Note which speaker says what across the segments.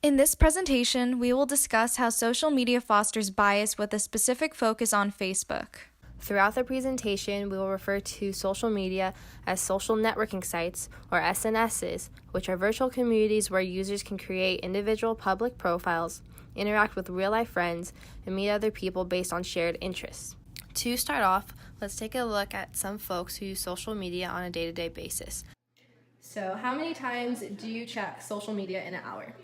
Speaker 1: In this presentation, we will discuss how social media fosters bias with a specific focus on Facebook.
Speaker 2: Throughout the presentation, we will refer to social media as social networking sites, or SNSs, which are virtual communities where users can create individual public profiles, interact with real-life friends, and meet other people based on shared interests. To start off, let's take a look at some folks who use social media on a day-to-day basis.
Speaker 3: So, how many times do you check social media in an hour?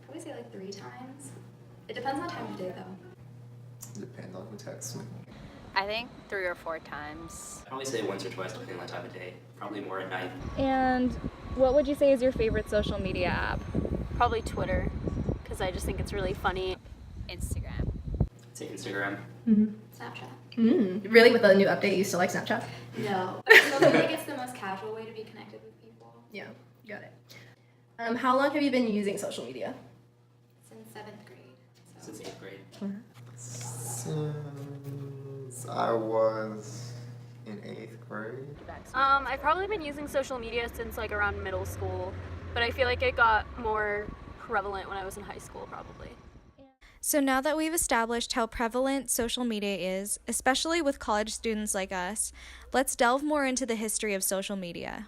Speaker 4: Probably say like 3 times. It depends on time of day though.
Speaker 5: Depends on who texts me.
Speaker 6: I think 3 or 4 times.
Speaker 7: I'd probably say once or twice depending on the time of day. Probably more at night.
Speaker 1: And what would you say is your favorite social media app?
Speaker 6: Probably Twitter, because I just think it's really funny. Instagram.
Speaker 7: I'd say Instagram.
Speaker 4: Snapchat.
Speaker 3: Really? With the new update, you still like Snapchat?
Speaker 4: No. I feel like it's the most casual way to be connected with people.
Speaker 3: Yeah, got it. How long have you been using social media?
Speaker 4: Since 7th grade. So.
Speaker 7: Since 8th grade.
Speaker 5: Since I was in 8th grade.
Speaker 8: I've probably been using social media since like around middle school, but I feel like it got more prevalent when I was in high school probably.
Speaker 1: So now that we've established how prevalent social media is, especially with college students like us, let's delve more into the history of social media.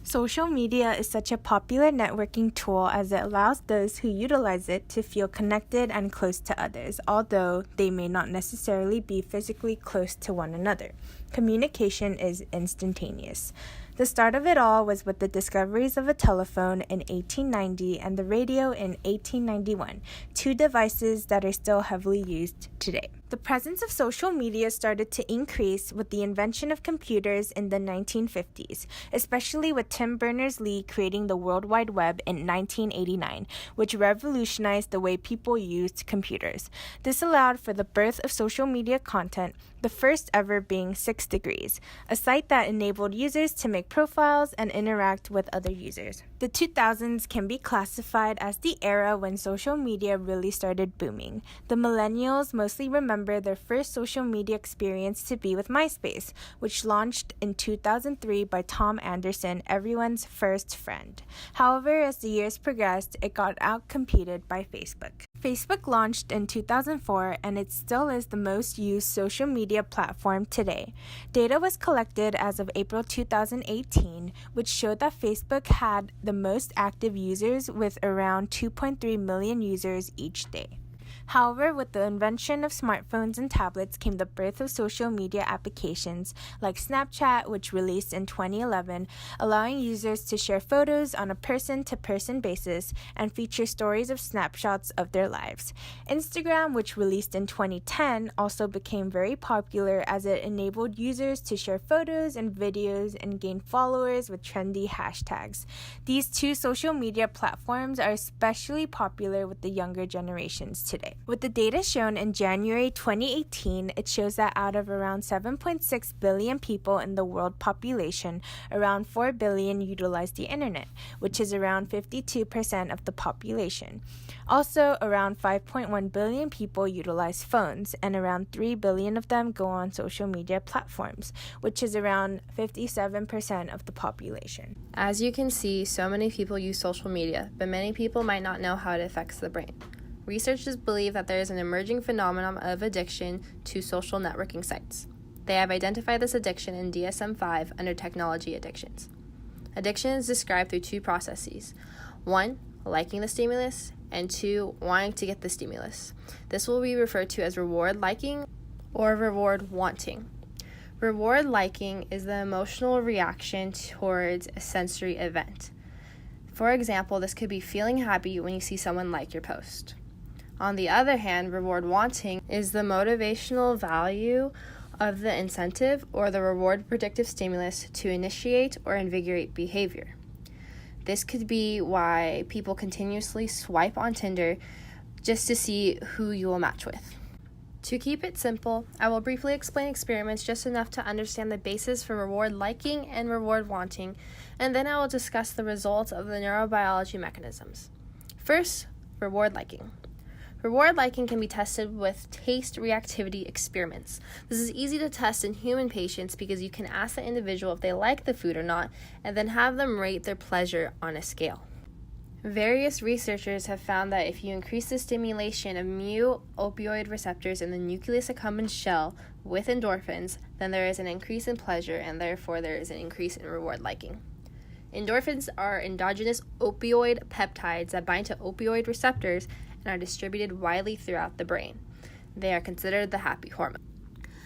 Speaker 9: Social media is such a popular networking tool as it allows those who utilize it to feel connected and close to others, although they may not necessarily be physically close to one another. Communication is instantaneous. The start of it all was with the discoveries of a telephone in 1890 and the radio in 1891, 2 devices that are still heavily used today. The presence of social media started to increase with the invention of computers in the 1950s, especially with Tim Berners-Lee creating the World Wide Web in 1989, which revolutionized the way people used computers. This allowed for the birth of social media content, the first ever being 6 Degrees, a site that enabled users to make profiles and interact with other users. The 2000s can be classified as the era when social media really started booming. The millennials mostly remember their first social media experience to be with MySpace, which launched in 2003 by Tom Anderson, everyone's first friend. However, as the years progressed, it got outcompeted by Facebook. Facebook launched in 2004 and it still is the most used social media platform today. Data was collected as of April 2018, which showed that Facebook had the most active users with around 2.3 million users each day. However, with the invention of smartphones and tablets came the birth of social media applications like Snapchat, which released in 2011, allowing users to share photos on a person-to-person basis and feature stories of snapshots of their lives. Instagram, which released in 2010, also became very popular as it enabled users to share photos and videos and gain followers with trendy hashtags. These 2 social media platforms are especially popular with the younger generations today. With the data shown in January 2018, it shows that out of around 7.6 billion people in the world population, around 4 billion utilize the internet, which is around 52% of the population. Also, around 5.1 billion people utilize phones, and around 3 billion of them go on social media platforms, which is around 57% of the population.
Speaker 2: As you can see, so many people use social media, but many people might not know how it affects the brain. Researchers believe that there is an emerging phenomenon of addiction to social networking sites. They have identified this addiction in DSM-5 under technology addictions. Addiction is described through 2 processes. 1, liking the stimulus, and 2, wanting to get the stimulus. This will be referred to as reward liking or reward wanting. Reward liking is the emotional reaction towards a sensory event. For example, this could be feeling happy when you see someone like your post. On the other hand, reward wanting is the motivational value of the incentive or the reward predictive stimulus to initiate or invigorate behavior. This could be why people continuously swipe on Tinder just to see who you will match with. To keep it simple, I will briefly explain experiments just enough to understand the basis for reward liking and reward wanting, and then I will discuss the results of the neurobiology mechanisms. First, reward liking. Reward liking can be tested with taste reactivity experiments. This is easy to test in human patients because you can ask the individual if they like the food or not, and then have them rate their pleasure on a scale. Various researchers have found that if you increase the stimulation of mu opioid receptors in the nucleus accumbens shell with endorphins, then there is an increase in pleasure and therefore there is an increase in reward liking. Endorphins are endogenous opioid peptides that bind to opioid receptors and are distributed widely throughout the brain. They are considered the happy hormone.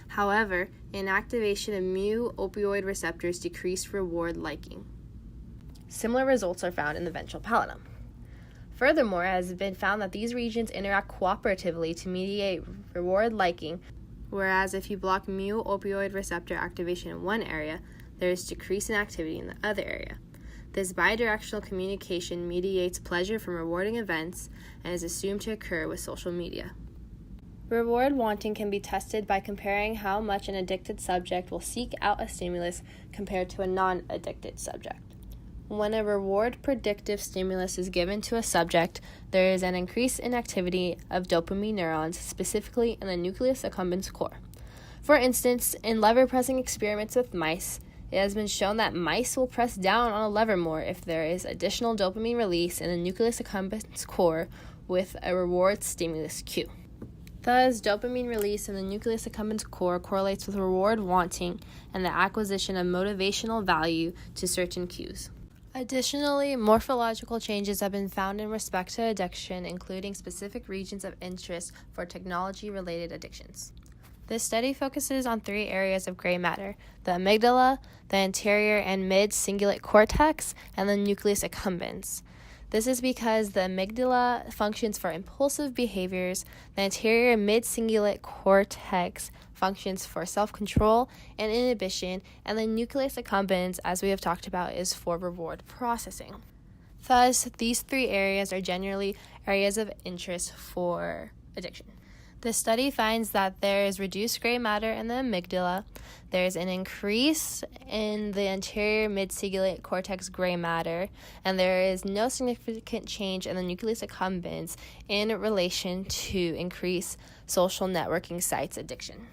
Speaker 2: However, inactivation of mu opioid receptors decrease reward liking. Similar results are found in the ventral pallidum. Furthermore, it has been found that these regions interact cooperatively to mediate reward liking, whereas if you block mu opioid receptor activation in one area, there is decrease in activity in the other area. This bidirectional communication mediates pleasure from rewarding events and is assumed to occur with social media. Reward wanting can be tested by comparing how much an addicted subject will seek out a stimulus compared to a non-addicted subject. When a reward predictive stimulus is given to a subject, there is an increase in activity of dopamine neurons, specifically in the nucleus accumbens core. For instance, in lever pressing experiments with mice, it has been shown that mice will press down on a lever more if there is additional dopamine release in the nucleus accumbens core with a reward stimulus cue. Thus, dopamine release in the nucleus accumbens core correlates with reward wanting and the acquisition of motivational value to certain cues. Additionally, morphological changes have been found in respect to addiction, including specific regions of interest for technology-related addictions. This study focuses on 3 areas of gray matter: the amygdala, the anterior and mid-cingulate cortex, and the nucleus accumbens. This is because the amygdala functions for impulsive behaviors, the anterior mid-cingulate cortex functions for self-control and inhibition, and the nucleus accumbens, as we have talked about, is for reward processing. Thus, these 3 areas are generally areas of interest for addiction. The study finds that there is reduced gray matter in the amygdala, there is an increase in the anterior mid-cingulate cortex gray matter, and there is no significant change in the nucleus accumbens in relation to increased social networking sites addiction.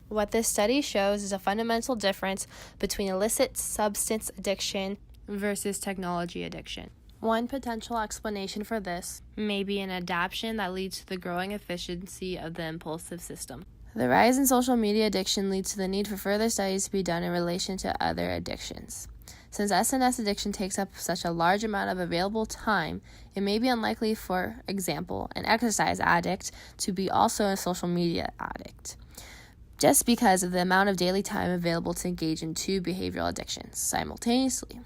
Speaker 2: What this study shows is a fundamental difference between illicit substance addiction versus technology addiction. One potential explanation for this may be an adaptation that leads to the growing efficiency of the impulsive system. The rise in social media addiction leads to the need for further studies to be done in relation to other addictions. Since SNS addiction takes up such a large amount of available time, it may be unlikely, for example, an exercise addict to be also a social media addict, just because of the amount of daily time available to engage in 2 behavioral addictions simultaneously.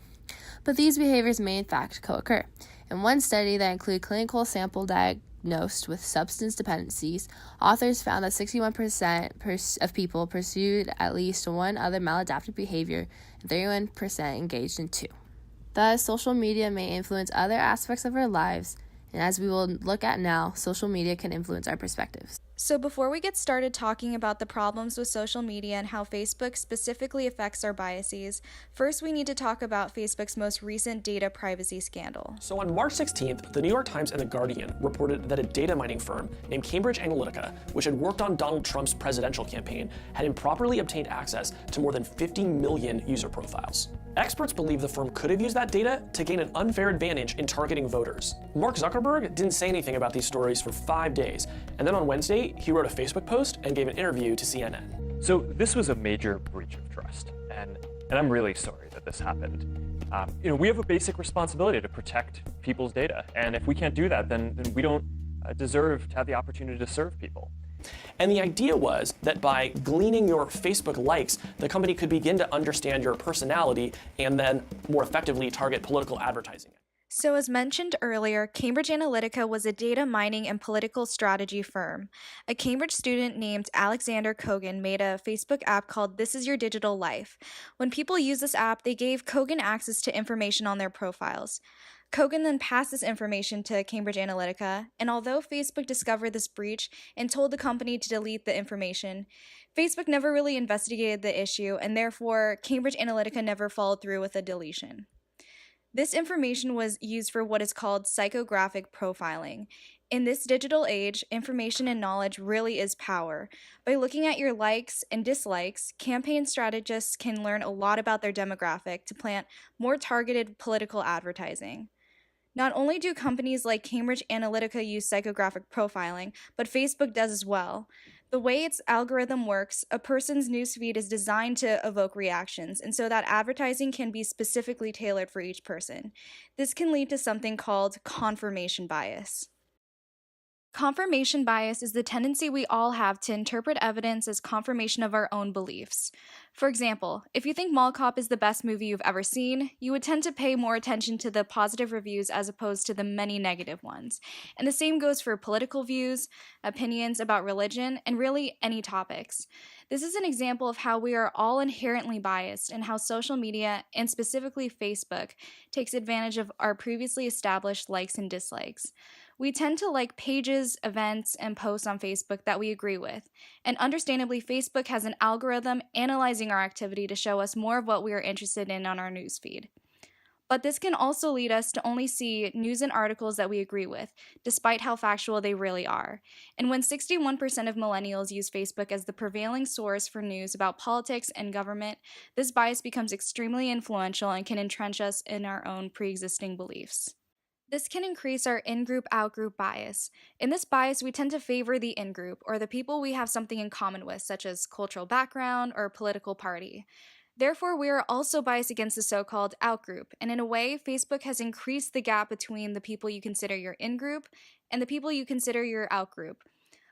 Speaker 2: But these behaviors may in fact co-occur. In one study that included clinical sample diagnosed with substance dependencies, authors found that 61% of people pursued at least one other maladaptive behavior and 31% engaged in 2. Thus, social media may influence other aspects of our lives, and as we will look at now, social media can influence our perspectives.
Speaker 1: So before we get started talking about the problems with social media and how Facebook specifically affects our biases, first we need to talk about Facebook's most recent data privacy scandal.
Speaker 10: So on March 16th, the New York Times and The Guardian reported that a data mining firm named Cambridge Analytica, which had worked on Donald Trump's presidential campaign, had improperly obtained access to more than 50 million user profiles. Experts believe the firm could have used that data to gain an unfair advantage in targeting voters. Mark Zuckerberg didn't say anything about these stories for 5 days, and then on Wednesday, he wrote a Facebook post and gave an interview to CNN.
Speaker 11: So this was a major breach of trust, and I'm really sorry that this happened. We have a basic responsibility to protect people's data, and if we can't do that, then we don't deserve to have the opportunity to serve people.
Speaker 10: And the idea was that by gleaning your Facebook likes, the company could begin to understand your personality and then more effectively target political advertising.
Speaker 1: So as mentioned earlier, Cambridge Analytica was a data mining and political strategy firm. A Cambridge student named Alexander Kogan made a Facebook app called This Is Your Digital Life. When people used this app, they gave Kogan access to information on their profiles. Kogan then passed this information to Cambridge Analytica, and although Facebook discovered this breach and told the company to delete the information, Facebook never really investigated the issue, and therefore Cambridge Analytica never followed through with a deletion. This information was used for what is called psychographic profiling. In this digital age, information and knowledge really is power. By looking at your likes and dislikes, campaign strategists can learn a lot about their demographic to plant more targeted political advertising. Not only do companies like Cambridge Analytica use psychographic profiling, but Facebook does as well. The way its algorithm works, a person's newsfeed is designed to evoke reactions, and so that advertising can be specifically tailored for each person. This can lead to something called confirmation bias. Confirmation bias is the tendency we all have to interpret evidence as confirmation of our own beliefs. For example, if you think Mall Cop is the best movie you've ever seen, you would tend to pay more attention to the positive reviews as opposed to the many negative ones. And the same goes for political views, opinions about religion, and really any topics. This is an example of how we are all inherently biased and how social media, and specifically Facebook, takes advantage of our previously established likes and dislikes. We tend to like pages, events, and posts on Facebook that we agree with. And understandably, Facebook has an algorithm analyzing our activity to show us more of what we are interested in on our newsfeed. But this can also lead us to only see news and articles that we agree with, despite how factual they really are. And when 61% of millennials use Facebook as the prevailing source for news about politics and government, this bias becomes extremely influential and can entrench us in our own pre-existing beliefs. This can increase our in-group out-group bias. In this bias, we tend to favor the in-group, or the people we have something in common with, such as cultural background or political party. Therefore, we are also biased against the so-called out-group, and in a way, Facebook has increased the gap between the people you consider your in-group and the people you consider your out-group.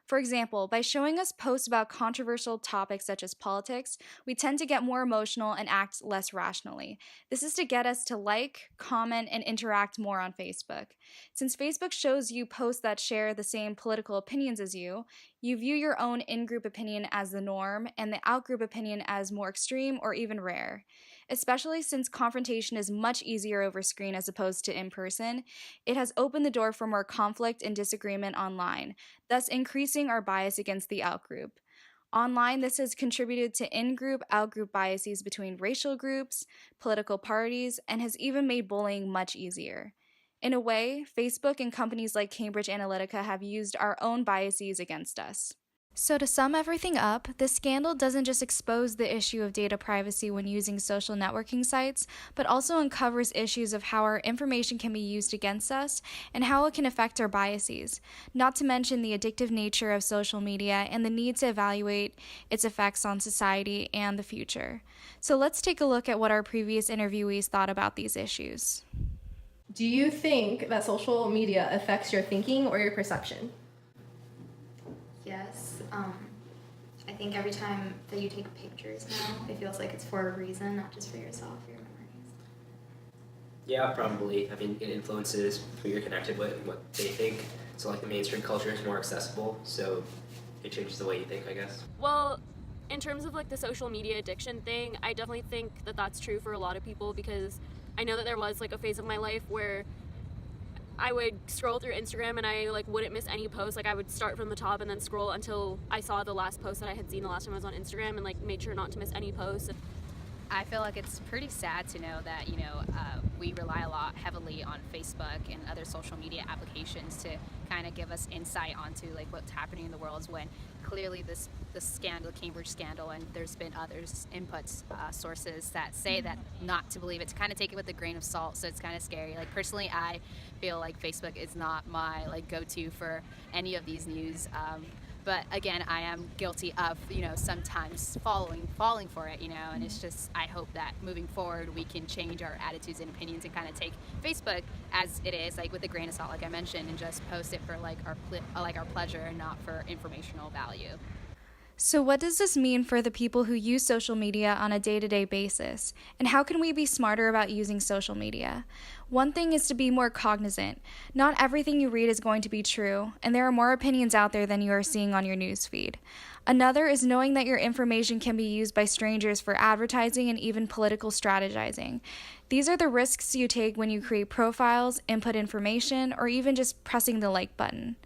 Speaker 1: For example, by showing us posts about controversial topics such as politics, we tend to get more emotional and act less rationally. This is to get us to like, comment, and interact more on Facebook. Since Facebook shows you posts that share the same political opinions as you view your own in-group opinion as the norm and the out-group opinion as more extreme or even rare. Especially since confrontation is much easier over screen as opposed to in person, it has opened the door for more conflict and disagreement online, thus increasing our bias against the outgroup. Online, this has contributed to in-group, out-group biases between racial groups, political parties, and has even made bullying much easier. In a way, Facebook and companies like Cambridge Analytica have used our own biases against us. So to sum everything up, this scandal doesn't just expose the issue of data privacy when using social networking sites, but also uncovers issues of how our information can be used against us and how it can affect our biases, not to mention the addictive nature of social media and the need to evaluate its effects on society and the future. So let's take a look at what our previous interviewees thought about these issues.
Speaker 3: Do you think that social media affects your thinking or your perception?
Speaker 4: Yes. I think every time that you take pictures now, it feels like it's for a reason, not just for yourself or your memories.
Speaker 7: Yeah, probably. I mean, it influences who you're connected with and what they think. So like the mainstream culture is more accessible, so it changes the way you think, I guess.
Speaker 8: Well, in terms of like the social media addiction thing, I definitely think that that's true for a lot of people, because I know that there was like a phase of my life where I would scroll through Instagram and I like wouldn't miss any post. Like I would start from the top and then scroll until I saw the last post that I had seen the last time I was on Instagram, and like made sure not to miss any posts.
Speaker 12: I feel like it's pretty sad to know that, we rely a lot heavily on Facebook and other social media applications to kind of give us insight onto like what's happening in the world, when clearly this scandal, Cambridge scandal, and there's been others inputs, sources that say that not to believe it, to kind of take it with a grain of salt. So it's kind of scary. Like personally, I feel like Facebook is not my like go-to for any of these news. But again, I am guilty of, sometimes falling for it, and it's just, I hope that moving forward we can change our attitudes and opinions and kind of take Facebook as it is, like with a grain of salt, like I mentioned, and just post it for like our pleasure and not for informational value.
Speaker 1: So what does this mean for the people who use social media on a day-to-day basis? And how can we be smarter about using social media? One thing is to be more cognizant. Not everything you read is going to be true, and there are more opinions out there than you are seeing on your newsfeed. Another is knowing that your information can be used by strangers for advertising and even political strategizing. These are the risks you take when you create profiles, input information, or even just pressing the like button.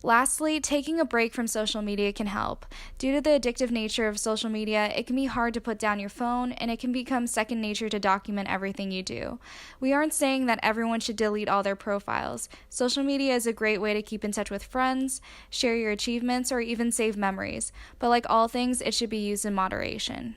Speaker 1: Lastly, taking a break from social media can help. Due to the addictive nature of social media, it can be hard to put down your phone, and it can become second nature to document everything you do. We aren't saying that everyone should delete all their profiles. Social media is a great way to keep in touch with friends, share your achievements, or even save memories. But like all things, it should be used in moderation.